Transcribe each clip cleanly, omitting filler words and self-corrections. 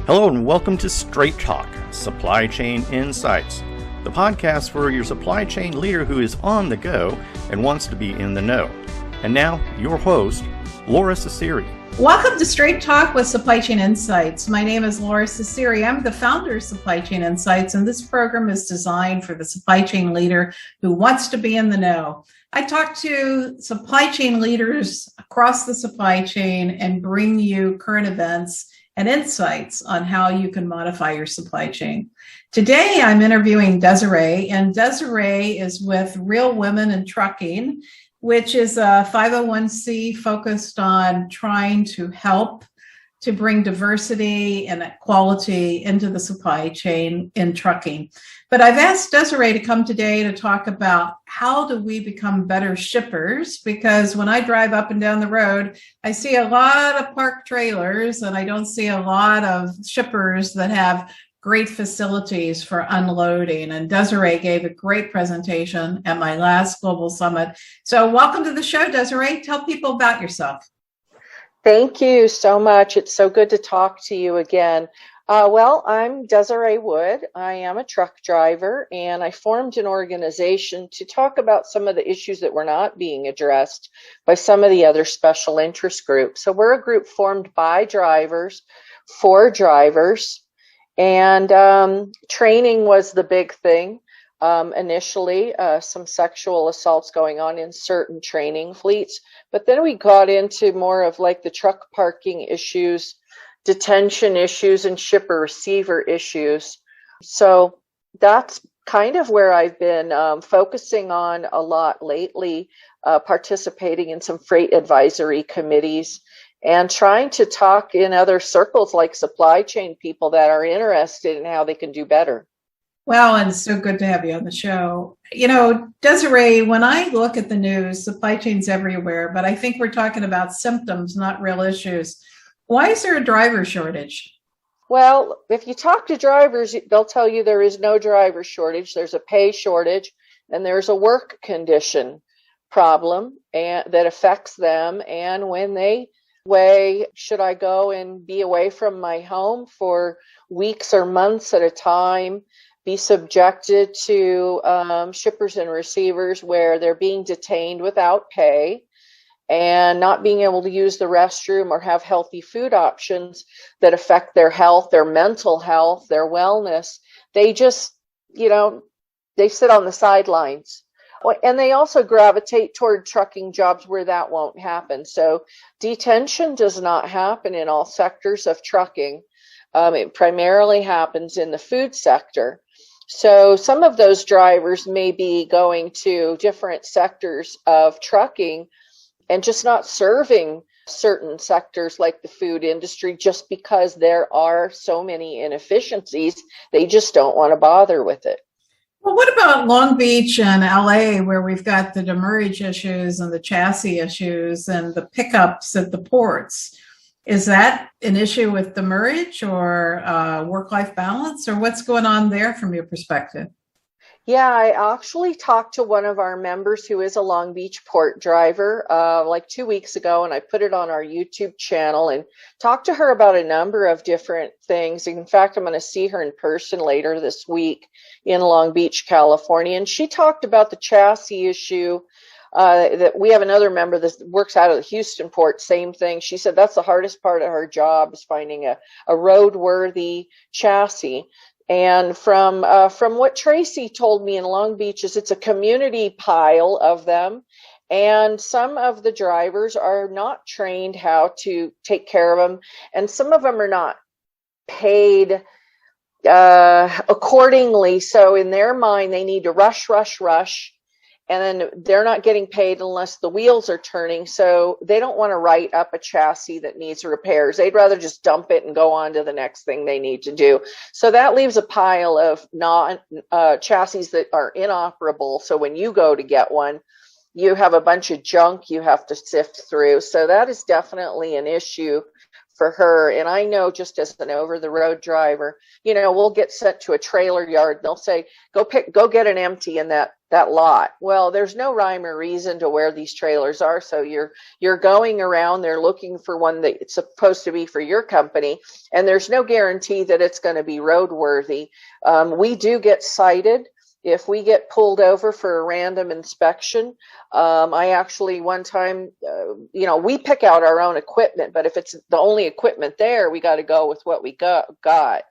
Hello and welcome to Straight Talk, Supply Chain Insights, the podcast for your supply chain leader who is on the go and wants to be in the know. And now, your host, Lora Cecere. Welcome to Straight Talk with Supply Chain Insights. My name is Lora Cecere. I'm the founder of Supply Chain Insights, and this program is designed for the supply chain leader who wants to be in the know. I talk to supply chain leaders across the supply chain and bring you current events and insights on how you can modify your supply chain. Today, I'm interviewing Desiree, and Desiree is with Real Women in Trucking, which is a 501c focused on trying to help to bring diversity and equality into the supply chain in trucking. But I've asked Desiree to come today to talk about how do we become better shippers, because when I drive up and down the road, I see a lot of parked trailers and I don't see a lot of shippers that have great facilities for unloading. And Desiree gave a great presentation at my last Global Summit. So welcome to the show, Desiree. Tell people about yourself. Thank you so much. It's so good to talk to you again. Well, I'm Desiree Wood. I am a truck driver, and I formed an organization to talk about some of the issues that were not being addressed by some of the other special interest groups. So we're a group formed by drivers, for drivers, and training was the big thing. Initially, some sexual assaults going on in certain training fleets, but then we got into more of like the truck parking issues, detention issues, and shipper receiver issues. So that's kind of where I've been focusing on a lot lately, participating in some freight advisory committees and trying to talk in other circles like supply chain people that are interested in how they can do better. Well, and it's so good to have you on the show. You know, Desiree, when I look at the news, supply chain's everywhere, but I think we're talking about symptoms, not real issues. Why is there a driver shortage? Well, if you talk to drivers, they'll tell you there is no driver shortage. There's a pay shortage, and there's a work condition problem that affects them. And when they weigh, should I go and be away from my home for weeks or months at a time, be subjected to shippers and receivers where they're being detained without pay and not being able to use the restroom or have healthy food options that affect their health, their mental health, their wellness. They just, they sit on the sidelines. And they also gravitate toward trucking jobs where that won't happen. So detention does not happen in all sectors of trucking. It primarily happens in the food sector. So some of those drivers may be going to different sectors of trucking and just not serving certain sectors like the food industry just because there are so many inefficiencies. They just don't want to bother with it. Well, what about Long Beach and LA, where we've got the demurrage issues and the chassis issues and the pickups at the ports? Is that an issue with demurrage or work-life balance, or what's going on there from your perspective? Yeah, I actually talked to one of our members who is a Long Beach port driver like 2 weeks ago, and I put it on our YouTube channel and talked to her about a number of different things. In fact, I'm going to see her in person later this week in Long Beach, California, and she talked about the chassis issue. That we have another member that works out of the Houston port, same thing. She said that's the hardest part of her job is finding a roadworthy chassis. And from what Tracy told me in Long Beach is it's a community pile of them. And some of the drivers are not trained how to take care of them. And some of them are not paid accordingly. So in their mind, they need to rush. And then they're not getting paid unless the wheels are turning. So they don't want to write up a chassis that needs repairs. They'd rather just dump it and go on to the next thing they need to do. So that leaves a pile of chassis that are inoperable. So when you go to get one, you have a bunch of junk you have to sift through. So that is definitely an issue for her. And I know, just as an over the road driver, we'll get sent to a trailer yard and they'll say, go get an empty in that lot. Well, there's no rhyme or reason to where these trailers are. So you're going around there looking for one that's supposed to be for your company, and there's no guarantee that it's going to be roadworthy. We do get cited if we get pulled over for a random inspection. I actually, one time, we pick out our own equipment, but if it's the only equipment there, we got to go with what we got.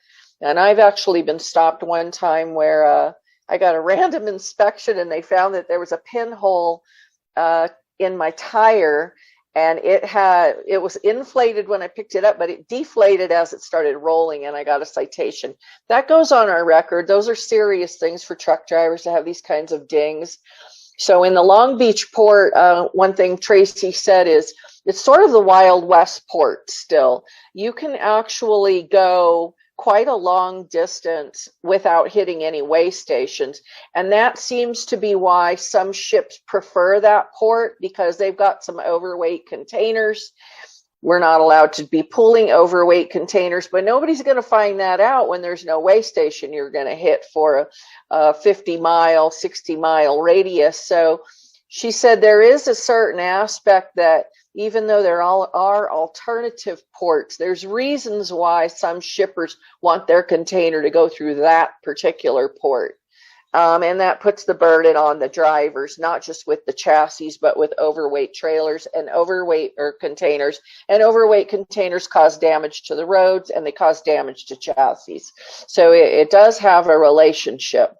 And I've actually been stopped one time where I got a random inspection and they found that there was a pinhole in my tire, and it was inflated when I picked it up, but it deflated as it started rolling, and I got a citation. That goes on our record. Those are serious things for truck drivers to have these kinds of dings. So in the Long Beach port, one thing Tracy said is it's sort of the Wild West port still. You can actually go quite a long distance without hitting any way stations. And that seems to be why some ships prefer that port, because they've got some overweight containers. We're not allowed to be pulling overweight containers, but nobody's going to find that out when there's no way station you're going to hit for a 50-mile, 60-mile radius. So she said there is a certain aspect that even though there are alternative ports, there's reasons why some shippers want their container to go through that particular port. And that puts the burden on the drivers, not just with the chassis, but with overweight trailers and overweight containers. And overweight containers cause damage to the roads, and they cause damage to chassis. So it does have a relationship.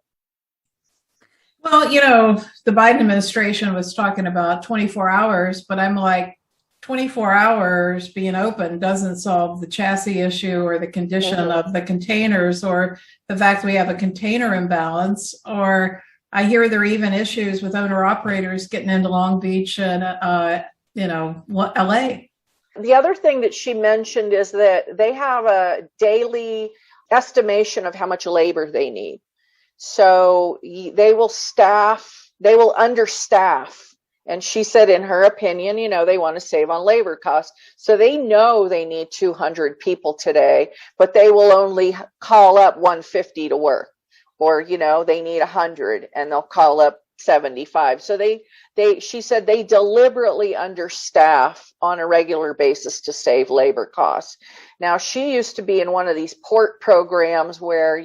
Well, the Biden administration was talking about 24 hours, but I'm like, 24 hours being open doesn't solve the chassis issue or the condition of the containers or the fact we have a container imbalance. Or I hear there are even issues with owner operators getting into Long Beach and, LA. The other thing that she mentioned is that they have a daily estimation of how much labor they need. So they will understaff. And she said, in her opinion, they want to save on labor costs. So they know they need 200 people today, but they will only call up 150 to work. Or, they need 100 and they'll call up 75. So she said they deliberately understaff on a regular basis to save labor costs. Now, she used to be in one of these port programs where,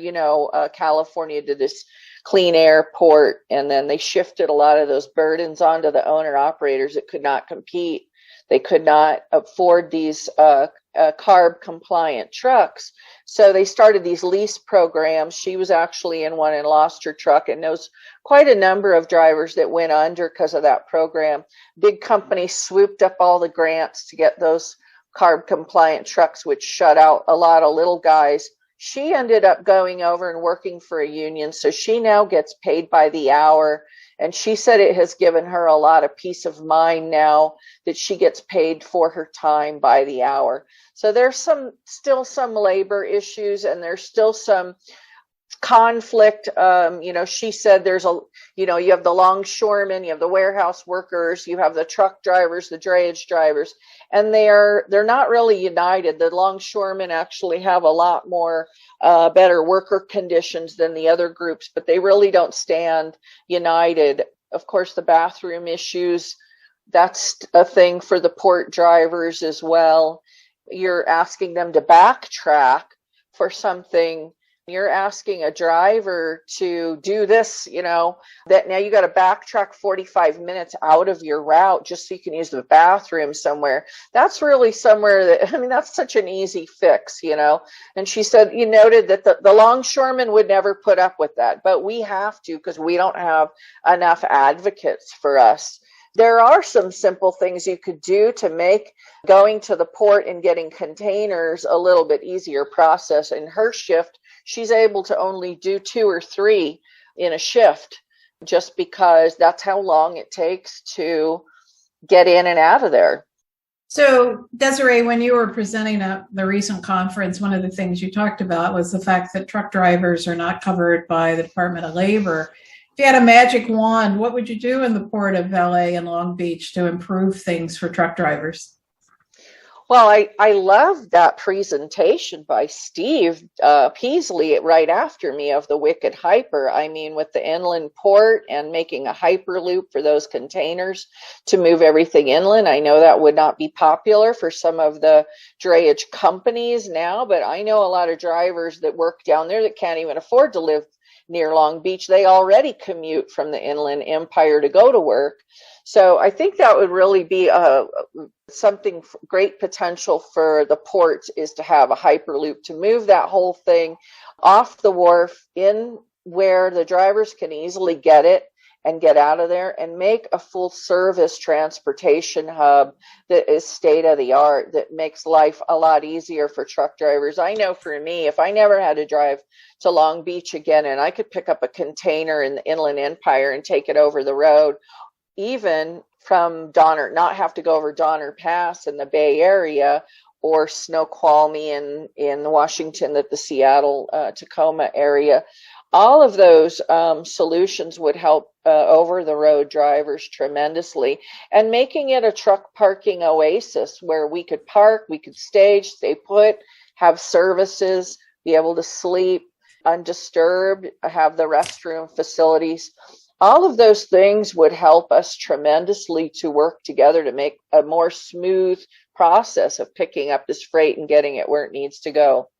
California did this clean air port, and then they shifted a lot of those burdens onto the owner operators that could not compete. They could not afford these CARB compliant trucks. So they started these lease programs. She was actually in one and lost her truck, and knows quite a number of drivers that went under because of that program. Big companies swooped up all the grants to get those CARB compliant trucks, which shut out a lot of little guys. She ended up going over and working for a union, so she now gets paid by the hour. And she said it has given her a lot of peace of mind now that she gets paid for her time by the hour. So there's still some labor issues, and there's still some conflict. She said there's you have the longshoremen, you have the warehouse workers, you have the truck drivers, the drayage drivers, and they're not really united. The longshoremen actually have a lot more better worker conditions than the other groups, but they really don't stand united. Of course, the bathroom issues, that's a thing for the port drivers as well. You're asking them to backtrack for something. You're asking a driver to do this, that now you got to backtrack 45 minutes out of your route just so you can use the bathroom somewhere. That's really somewhere that's such an easy fix, And she said, you noted that the longshoremen would never put up with that, but we have to, because we don't have enough advocates for us. There are some simple things you could do to make going to the port and getting containers a little bit easier process. In her shift, she's able to only do 2 or 3 in a shift, just because that's how long it takes to get in and out of there. So, Desiree, when you were presenting at the recent conference, one of the things you talked about was the fact that truck drivers are not covered by the Department of Labor. If you had a magic wand, what would you do in the port of LA and Long Beach to improve things for truck drivers? Well, I love that presentation by Steve Peasley right after me of the Wicked Hyper. I mean, with the inland port and making a Hyperloop for those containers to move everything inland. I know that would not be popular for some of the drayage companies now, but I know a lot of drivers that work down there that can't even afford to live near Long Beach. They already commute from the Inland Empire to go to work. So I think that would really be something great potential for the ports, is to have a Hyperloop to move that whole thing off the wharf in where the drivers can easily get it and get out of there, and make a full service transportation hub that is state of the art, that makes life a lot easier for truck drivers. I know for me, if I never had to drive to Long Beach again and I could pick up a container in the Inland Empire and take it over the road, even from Donner, not have to go over Donner Pass in the Bay Area, or Snoqualmie in the Washington, the Seattle, Tacoma area. All of those solutions would help over the road drivers tremendously, and making it a truck parking oasis where we could park, we could stage, stay put, have services, be able to sleep undisturbed, have the restroom facilities. All of those things would help us tremendously to work together to make a more smooth process of picking up this freight and getting it where it needs to go.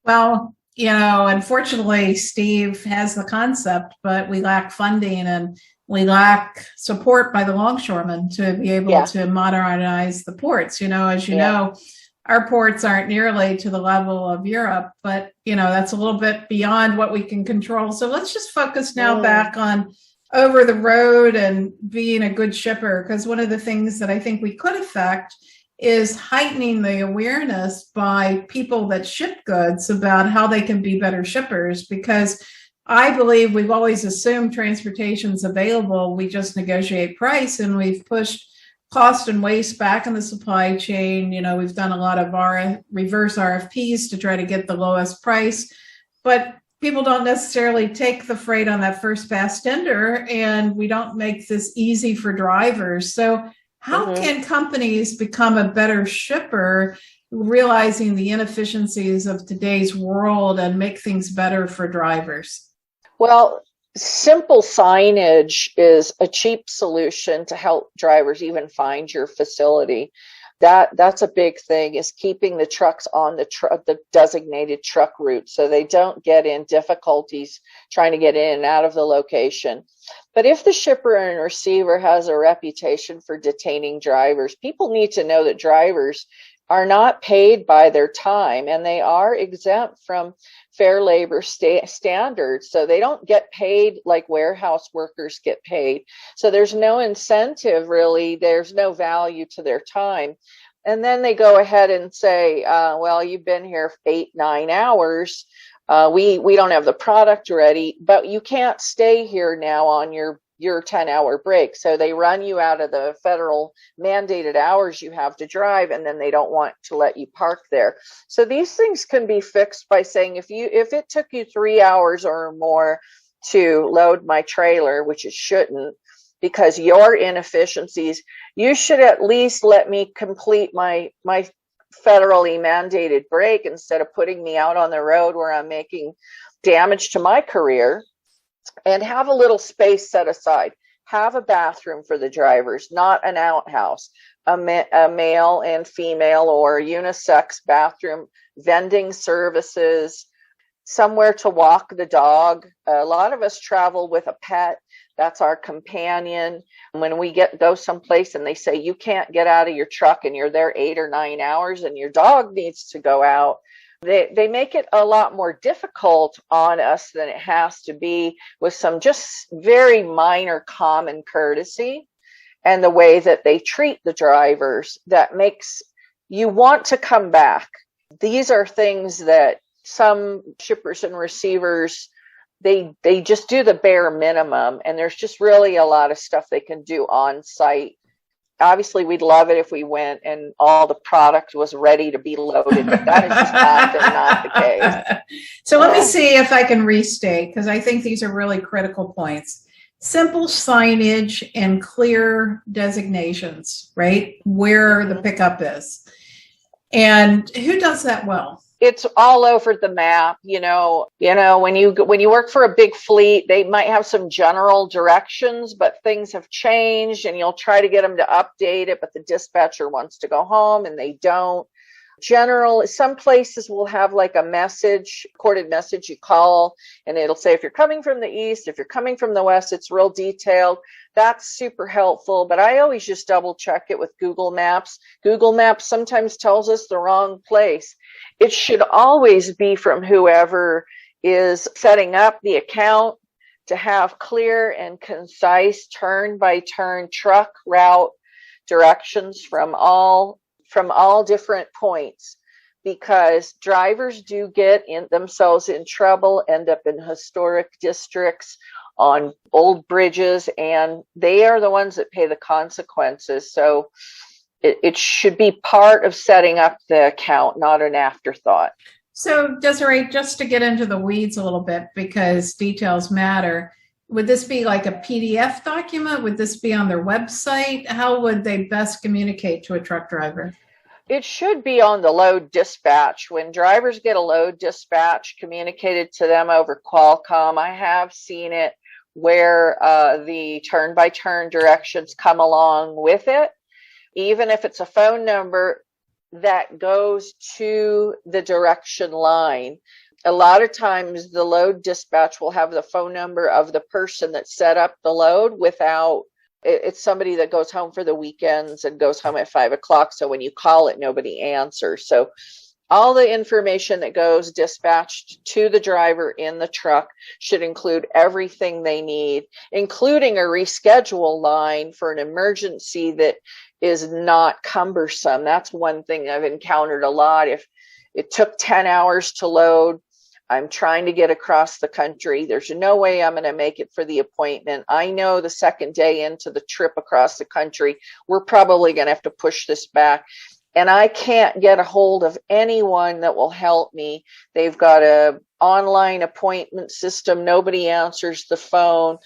Well, unfortunately, Steve has the concept, but we lack funding and we lack support by the longshoremen to be able to modernize the ports. As you know, our ports aren't nearly to the level of Europe, but, that's a little bit beyond what we can control. So let's just focus now back on over the road and being a good shipper, because one of the things that I think we could affect is heightening the awareness by people that ship goods about how they can be better shippers, because I believe we've always assumed transportation's available. We just negotiate price, and we've pushed cost and waste back in the supply chain. We've done a lot of reverse RFPs to try to get the lowest price, but people don't necessarily take the freight on that first fast tender, and we don't make this easy for drivers. So how can companies become a better shipper, realizing the inefficiencies of today's world, and make things better for drivers? Well, simple signage is a cheap solution to help drivers even find your facility. That's a big thing, is keeping the trucks on the designated truck route so they don't get in difficulties trying to get in and out of the location. But if the shipper and receiver has a reputation for detaining drivers, people need to know that drivers are not paid by their time, and they are exempt from fair labor standards. So they don't get paid like warehouse workers get paid. So there's no incentive, really. There's no value to their time. And then they go ahead and say, well, you've been here 8-9 hours. We don't have the product ready, but you can't stay here now on your 10-hour break. So they run you out of the federal mandated hours you have to drive, and then they don't want to let you park there. So these things can be fixed by saying, if it took you 3 hours or more to load my trailer, which it shouldn't, because your inefficiencies, you should at least let me complete my federally mandated break instead of putting me out on the road where I'm making damage to my career. And have a little space set aside. Have a bathroom for the drivers, not an outhouse. A male and female or unisex bathroom, vending services, somewhere to walk the dog. A lot of us travel with a pet. That's our companion. When we go someplace and they say you can't get out of your truck and you're there 8 or 9 hours and your dog needs to go out, they make it a lot more difficult on us than it has to be, with some just very minor common courtesy and the way that they treat the drivers that makes you want to come back. These are things that some shippers and receivers, they just do the bare minimum, and there's just really a lot of stuff they can do on site. Obviously, we'd love it if we went and all the product was ready to be loaded, but that is just often not the case. So let me see if I can restate, because I think these are really critical points. Simple signage and clear designations, right? Where the pickup is. And who does that well? It's all over the map. When you work for a big fleet, they might have some general directions, but things have changed and you'll try to get them to update it, but the dispatcher wants to go home and they don't. Some places will have like a recorded message you call, and it'll say if you're coming from the east, if you're coming from the west, it's real detailed. That's super helpful, but I always just double check it with Google Maps. Google Maps sometimes tells us the wrong place. It should always be from whoever is setting up the account to have clear and concise turn-by-turn truck route directions from all different points, because drivers do get themselves in trouble, end up in historic districts on old bridges, and they are the ones that pay the consequences. So it should be part of setting up the account, not an afterthought. So Desiree, just to get into the weeds a little bit, because details matter, would this be like a PDF document? Would this be on their website? How would they best communicate to a truck driver? It should be on the load dispatch. When drivers get a load dispatch communicated to them over Qualcomm, I have seen it where the turn-by-turn directions come along with it. Even if it's a phone number that goes to the direction line. A lot of times the load dispatch will have the phone number of the person that set up the load it's somebody that goes home for the weekends and goes home at 5 o'clock. So when you call it, nobody answers. So all the information that goes dispatched to the driver in the truck should include everything they need, including a reschedule line for an emergency that is not cumbersome. That's one thing I've encountered a lot. If it took 10 hours to load, I'm trying to get across the country, there's no way I'm going to make it for the appointment. I know the second day into the trip across the country, we're probably going to have to push this back. And I can't get a hold of anyone that will help me. They've got an online appointment system. Nobody answers the phone.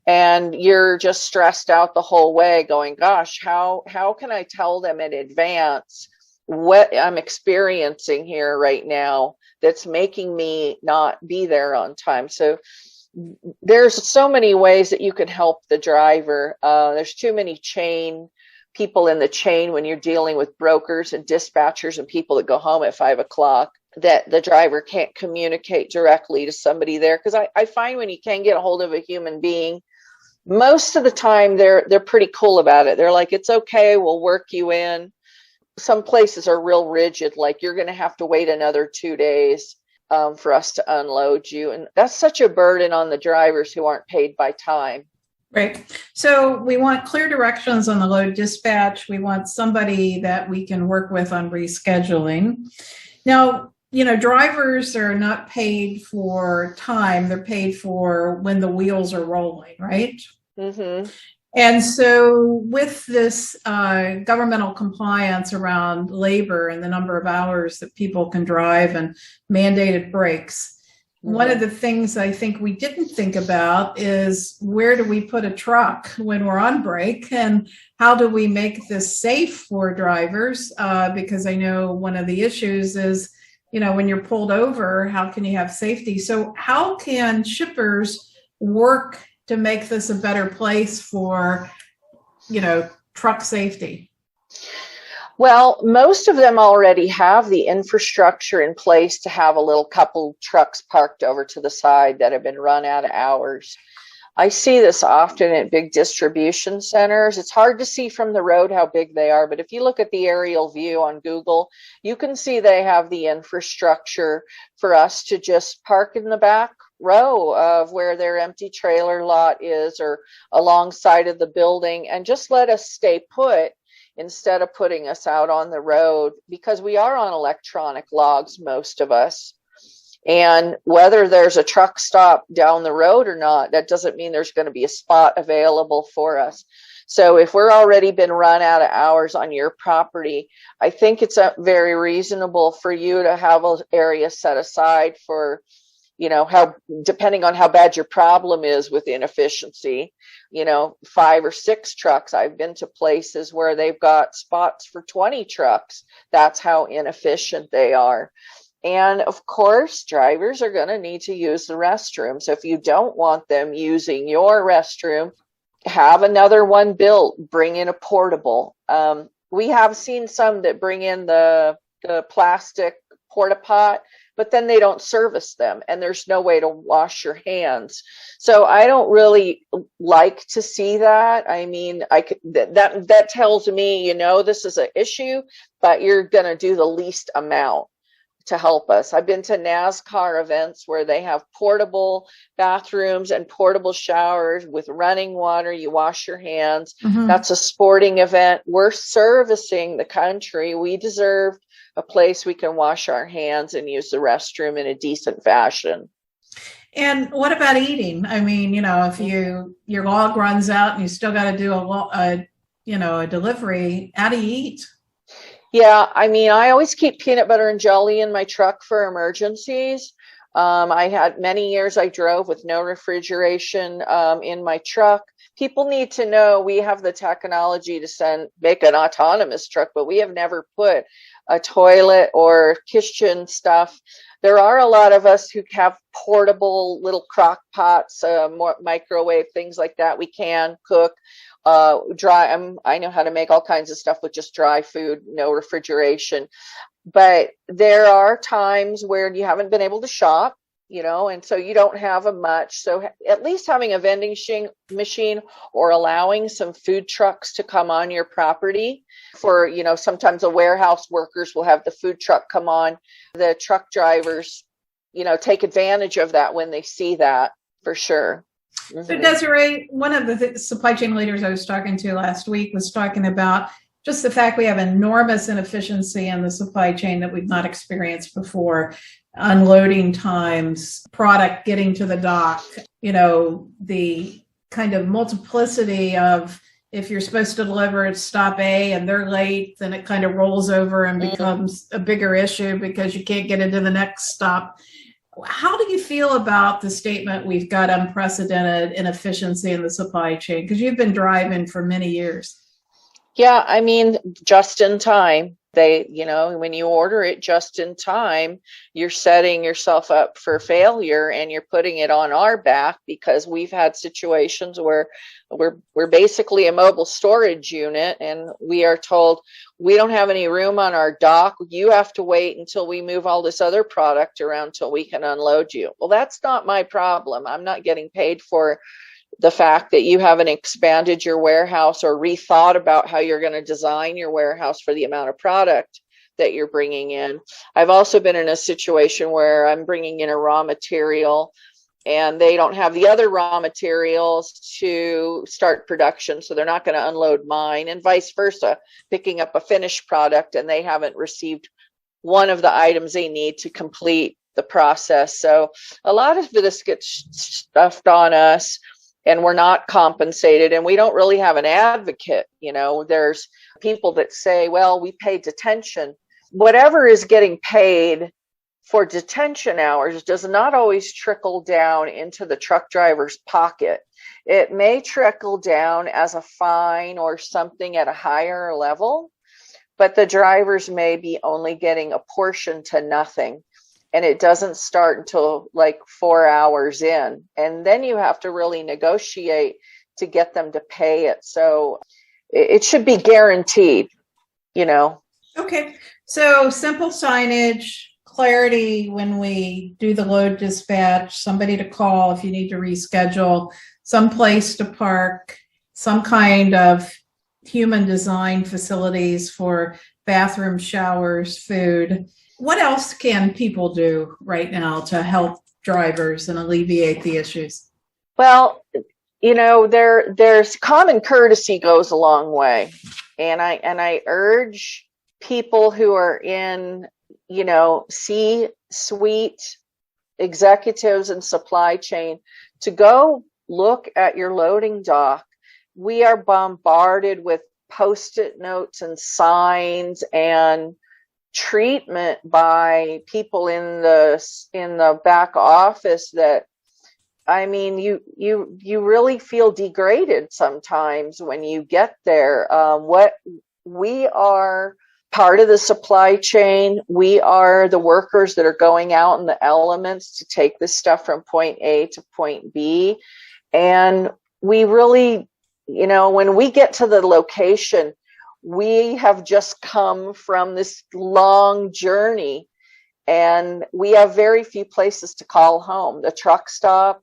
And you're just stressed out the whole way going, gosh, how can I tell them in advance what I'm experiencing here right now that's making me not be there on time? So there's so many ways that you can help the driver. There's too many people in the chain when you're dealing with brokers and dispatchers and people that go home at 5 o'clock that the driver can't communicate directly to somebody there. Because I find when you can get a hold of a human being, most of the time they're pretty cool about it. They're like, it's okay, we'll work you in. Some places are real rigid, like you're going to have to wait another 2 days for us to unload you. And that's such a burden on the drivers who aren't paid by time. Right. So we want clear directions on the load dispatch. We want somebody that we can work with on rescheduling. Now, drivers are not paid for time. They're paid for when the wheels are rolling, right? Mm-hmm. And so with this governmental compliance around labor and the number of hours that people can drive and mandated breaks, one of the things I think we didn't think about is where do we put a truck when we're on break, and how do we make this safe for drivers? Because I know one of the issues is, when you're pulled over, how can you have safety? So how can shippers work to make this a better place for, truck safety? Well, most of them already have the infrastructure in place to have a little couple trucks parked over to the side that have been run out of hours. I see this often at big distribution centers. It's hard to see from the road how big they are, but if you look at the aerial view on Google, you can see they have the infrastructure for us to just park in the back row of where their empty trailer lot is, or alongside of the building, and just let us stay put instead of putting us out on the road, because we are on electronic logs, most of us. And whether there's a truck stop down the road or not, that doesn't mean there's going to be a spot available for us. So if we're already been run out of hours on your property, I think it's very reasonable for you to have an area set aside for, how, depending on how bad your problem is with inefficiency, 5 or 6 trucks. I've been to places where they've got spots for 20 trucks. That's how inefficient they are. And of course, drivers are going to need to use the restroom. So if you don't want them using your restroom, have another one built, bring in a portable. We have seen some that bring in the plastic porta pot, but then they don't service them and there's no way to wash your hands. So I don't really like to see that. I mean, that tells me, this is an issue, but you're going to do the least amount to help us. I've been to NASCAR events where they have portable bathrooms and portable showers with running water. You wash your hands. Mm-hmm. That's a sporting event. We're servicing the country. We deserve a place we can wash our hands and use the restroom in a decent fashion. And what about eating? I mean, if your log runs out and you still got to do a delivery, how do you eat? Yeah, I mean, I always keep peanut butter and jelly in my truck for emergencies. I had many years I drove with no refrigeration in my truck. People need to know we have the technology to make an autonomous truck, but we have never put a toilet or kitchen stuff. There are a lot of us who have portable little crock pots, microwave, things like that. We can cook. Dry. I know how to make all kinds of stuff with just dry food, no refrigeration. But there are times where you haven't been able to shop, and so you don't have much. So at least having a vending machine or allowing some food trucks to come on your property for, sometimes the warehouse workers will have the food truck come on. The truck drivers, take advantage of that when they see that, for sure. Mm-hmm. So Desiree, one of the supply chain leaders I was talking to last week was talking about just the fact we have enormous inefficiency in the supply chain that we've not experienced before. Unloading times, product getting to the dock, the kind of multiplicity of if you're supposed to deliver at stop A and they're late, then it kind of rolls over and becomes a bigger issue because you can't get into the next stop. How do you feel about the statement we've got unprecedented inefficiency in the supply chain? Because you've been driving for many years. Yeah, I mean, just in time. When you order it just in time, you're setting yourself up for failure and you're putting it on our back, because we've had situations where we're basically a mobile storage unit and we are told we don't have any room on our dock. You have to wait until we move all this other product around till we can unload you. Well, that's not my problem. I'm not getting paid for the fact that you haven't expanded your warehouse or rethought about how you're going to design your warehouse for the amount of product that you're bringing in. I've also been in a situation where I'm bringing in a raw material and they don't have the other raw materials to start production, so they're not going to unload mine, and vice versa, picking up a finished product and they haven't received one of the items they need to complete the process. So a lot of this gets stuffed on us, and we're not compensated, and we don't really have an advocate. There's people that say, well, we pay detention. Whatever is getting paid for detention hours does not always trickle down into the truck driver's pocket. It may trickle down as a fine or something at a higher level, but the drivers may be only getting a portion to nothing. And it doesn't start until like 4 hours in. And then you have to really negotiate to get them to pay it. So it should be guaranteed, Okay. So simple signage, clarity when we do the load dispatch, somebody to call if you need to reschedule, some place to park, some kind of human design facilities for bathrooms, showers, food. What else can people do right now to help drivers and alleviate the issues? Well, there's common courtesy goes a long way. And I urge people who are in, C-suite executives and supply chain to go look at your loading dock. We are bombarded with Post-it notes and signs and treatment by people in the back office that, I mean, you really feel degraded sometimes when you get there. What we are part of the supply chain. We are the workers that are going out in the elements to take this stuff from point A to point B. And we really, when we get to the location, we have just come from this long journey, and we have very few places to call home. The truck stop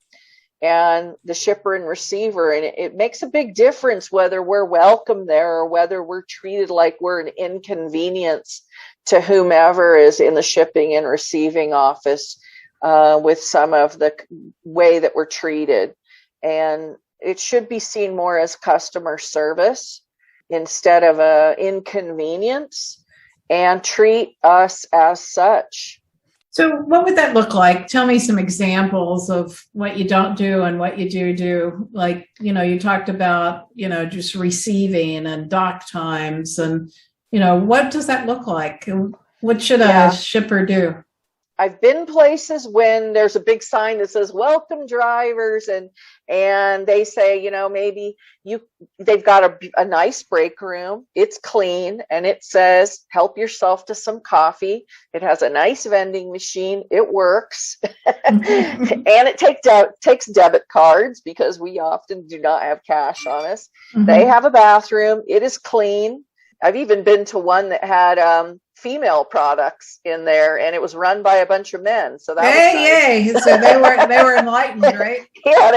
and the shipper and receiver. And it makes a big difference whether we're welcome there or whether we're treated like we're an inconvenience to whomever is in the shipping and receiving office with some of the way that we're treated. And it should be seen more as customer service instead of an inconvenience, and treat us as such. So what would that look like? Tell me some examples of what you don't do and what you do. Like, you talked about, just receiving and dock times, and, what does that look like? What should a shipper do? I've been places when there's a big sign that says welcome drivers, and they say, maybe they've got a nice break room. It's clean, and it says help yourself to some coffee. It has a nice vending machine. It works. And it takes debit cards because we often do not have cash on us. Mm-hmm. They have a bathroom. It is clean. I've even been to one that had female products in there, and it was run by a bunch of men. So that was nice. So they were enlightened, right? Yeah,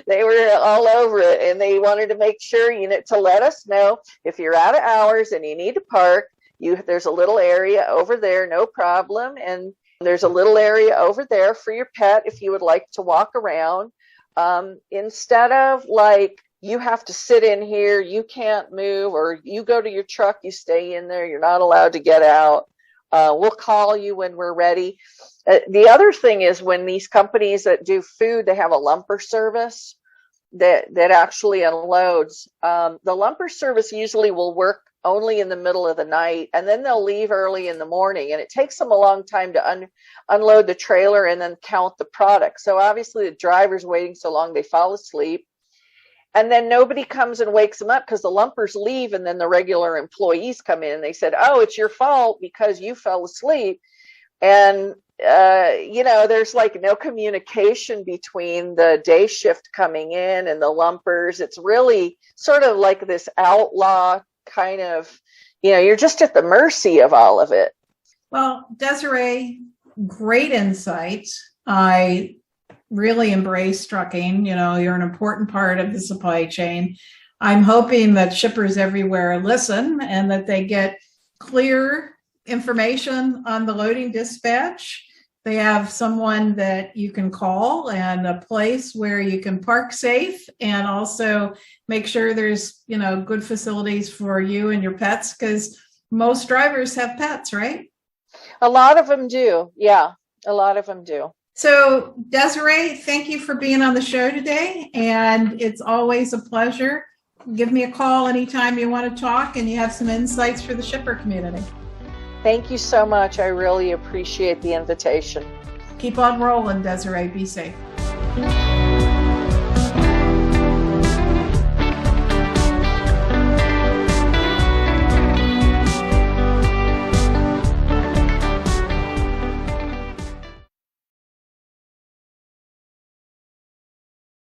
they were all over it, and they wanted to make sure to let us know if you're out of hours and you need to park. There's a little area over there, no problem, and there's a little area over there for your pet if you would like to walk around. Instead of like, you have to sit in here, you can't move, or you go to your truck, you stay in there, you're not allowed to get out. We'll call you when we're ready. The other thing is when these companies that do food, they have a lumper service that actually unloads. The lumper service usually will work only in the middle of the night, and then they'll leave early in the morning, and it takes them a long time to unload the trailer and then count the product. So obviously the driver's waiting so long, they fall asleep. And then nobody comes and wakes them up because the lumpers leave, and then the regular employees come in and they said, oh, it's your fault because you fell asleep. And, there's like no communication between the day shift coming in and the lumpers. It's really sort of like this outlaw kind of, you're just at the mercy of all of it. Well, Desiree, great insights. I really embrace trucking. You're an important part of the supply chain. I'm hoping that shippers everywhere listen and that they get clear information on the loading dispatch. They have someone that you can call and a place where you can park safe, and also make sure there's, good facilities for you and your pets, because most drivers have pets, right? A lot of them do. Yeah, a lot of them do. So, Desiree, thank you for being on the show today, and it's always a pleasure. Give me a call anytime you want to talk and you have some insights for the shipper community. Thank you so much. I really appreciate the invitation. Keep on rolling, Desiree. Be safe.